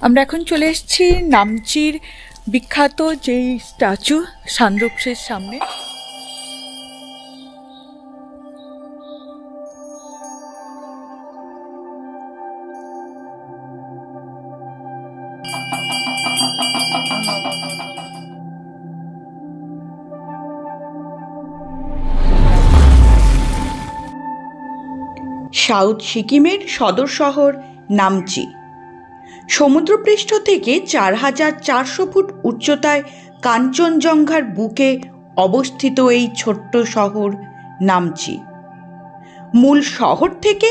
আমরা এখন চলে এসেছি নামচির বিখ্যাত যেই স্ট্যাচু সানরূপসের সামনে। সাউথ সিকিমের সদর শহর নামচি। সমুদ্রপৃষ্ঠ থেকে ৪,৪০০ ফুট উচ্চতায় কাঞ্চনজঙ্ঘার বুকে অবস্থিত এই ছোট্ট শহর নামচি মূল শহর থেকে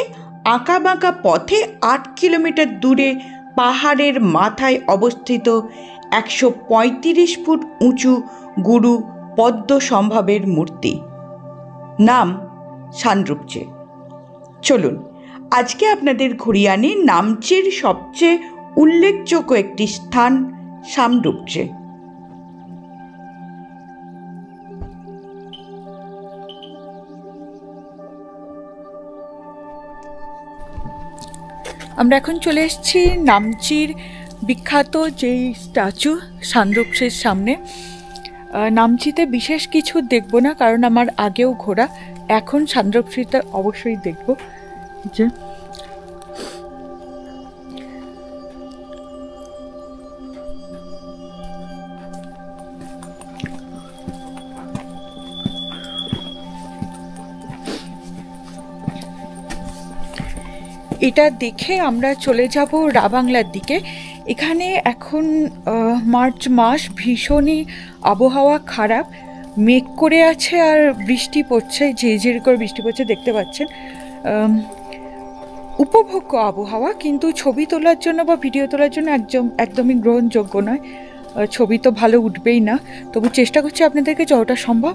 আঁকাবাঁকা পথে ৮ কিলোমিটার দূরে পাহাড়ের মাথায় অবস্থিত ১৩৫ ফুট উঁচু গুরু পদ্মসম্ভবের মূর্তি, নাম সানরূপচে। চলুন আজকে আপনাদের ঘুরিয়ে আনি নামচির সবচেয়ে উল্লেখযোগ্য একটি স্থান সানরূপচে। আমরা এখন চলে এসেছি নামচির বিখ্যাত যেই স্ট্যাচু সানরূপসের সামনে। নামচিতে বিশেষ কিছু দেখব না, কারণ আমার আগেও ঘোরা। এখন সানরূপসিতে অবশ্যই দেখব। যে এটা দেখে আমরা চলে যাব রাবাংলার দিকে। এখানে এখন মার্চ মাস, ভীষণই আবহাওয়া খারাপ, মেঘ করে আছে আর বৃষ্টি পড়ছে, ঝিরঝির করে বৃষ্টি পড়ছে, দেখতে পাচ্ছেন। উপভোগ্য আবহাওয়া, কিন্তু ছবি তোলার জন্য বা ভিডিও তোলার জন্য একদমই গ্রহণযোগ্য নয়। ছবি তো ভালো উঠবেই না, তবু চেষ্টা করছি আপনাদেরকে যতটা সম্ভব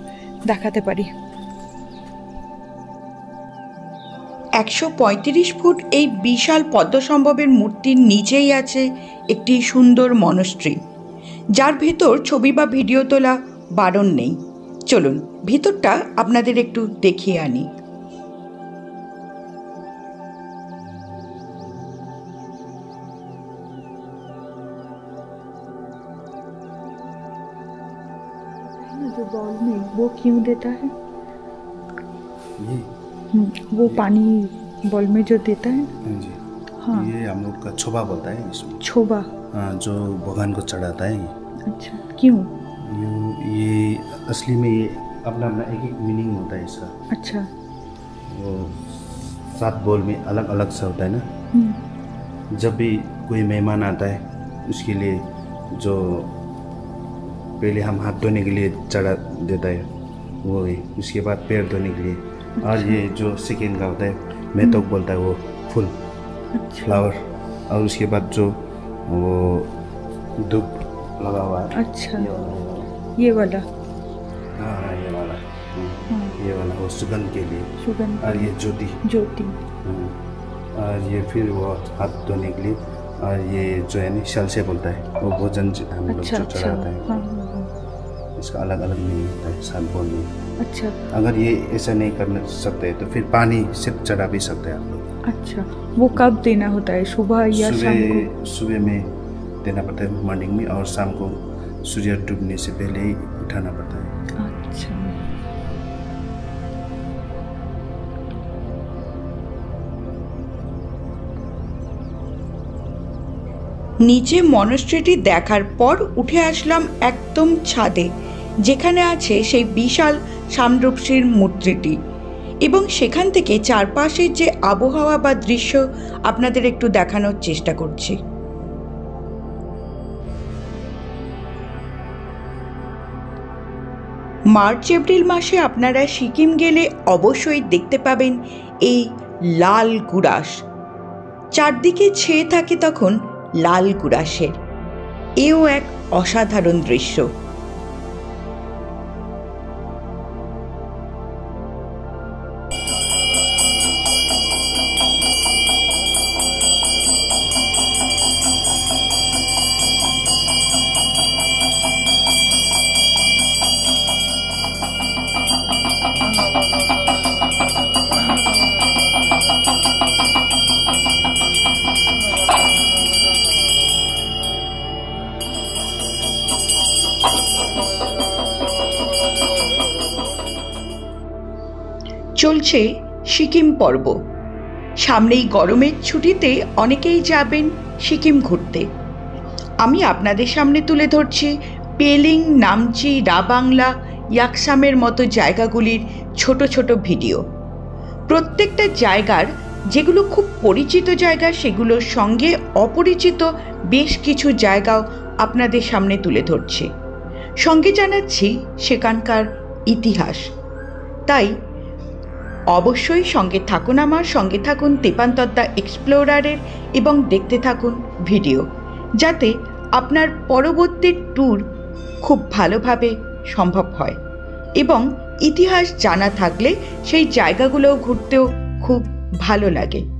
দেখাতে পারি। ১৩৫ ফুট এই বিশাল পদ্মসম্ভবের মূর্তির নিচেই আছে একটি সুন্দর মনস্ট্রি, যার ভেতর ছবি বা ভিডিও তোলা বারণ নেই। চলুন ভিতরটা আপনাদের একটু দেখিয়ে আনি। जो बॉल में वो क्यों देता है? वो पानी बॉल में जो देता है। जी हाँ, ये हम लोग का छोबा बोलता है इसमें। छोबा? जो भगवान को चढ़ाता है। अच्छा, क्यों? ये असली में ये अपना अपना एक एक मीनिंग होता है इसका। अच्छा, वो 7 बॉल में अलग अलग सा होता है ना। जब भी कोई मेहमान आता है उसके लिए जो पहले हम हाथ धोने के लिए चढ़ा देता है वो है, उसके बाद पैर धोने के लिए। और ये जो सेकेंड का होता है मेथोक बोलता है, वो फूल फ्लावर। और उसके बाद जो वो धूप लगा हुआ है। अच्छा, ये वाला। हाँ ये वाला, ये वाला वो सुगंध के लिए। सुगंध। और ये ज्योति। ज्योति। और ये फिर वो हाथ धोने के लिए। और ये जो है ना शल से बोलता है, वो भोजन हम लोग अच्छा, जो अच्छा, चढ़ाते हैं। हाँ, इसका अलग अलग नहीं होता है 7 बॉल में। अच्छा, अगर ये ऐसा नहीं कर सकते तो फिर पानी सिर्फ चढ़ा भी सकते हैं आप लोग। अच्छा। वो कब देना होता है, सुबह या शाम को? सुबह में देना पड़ता है, मॉर्निंग में। और शाम को सूर्य डूबने से पहले ही उठाना पड़ता है। अच्छा, নিচে মনস্ট্রিটি দেখার পর উঠে আসলাম একদম ছাদে, যেখানে আছে সেই বিশাল সানরূপসির মূর্তিটি, এবং সেখান থেকে চারপাশের যে আবহাওয়া বা দৃশ্য আপনাদের একটু দেখানোর চেষ্টা করছি। মার্চ এপ্রিল মাসে আপনারা সিকিম গেলে অবশ্যই দেখতে পাবেন এই লাল গুড়াস। চারদিকে ছেয়ে থাকে তখন লাল গুড়াসের। এও এক অসাধারণ দৃশ্য। চলছে সিকিম পর্ব। সামনেই গরমের ছুটিতে অনেকেই যাবেন সিকিম ঘুরতে। আমি আপনাদের সামনে তুলে ধরছি পেলিং, নামচি, রাবাংলা, ইয়াকসামের মতো জায়গাগুলির ছোট ছোট ভিডিও। প্রত্যেকটা জায়গার যেগুলো খুব পরিচিত জায়গা, সেগুলোর সঙ্গে অপরিচিত বেশ কিছু জায়গাও আপনাদের সামনে তুলে ধরছি। সঙ্গে জানাচ্ছি সেখানকার ইতিহাস। তাই অবশ্যই সঙ্গে থাকুন, আমার সঙ্গে থাকুন তেপান্তর এক্সপ্লোরারের, এবং দেখতে থাকুন ভিডিও, যাতে আপনার পরবর্তী ট্যুর খুব ভালোভাবে সম্ভব হয় এবং ইতিহাস জানা থাকলে সেই জায়গাগুলোও ঘুরতেও খুব ভালো লাগে।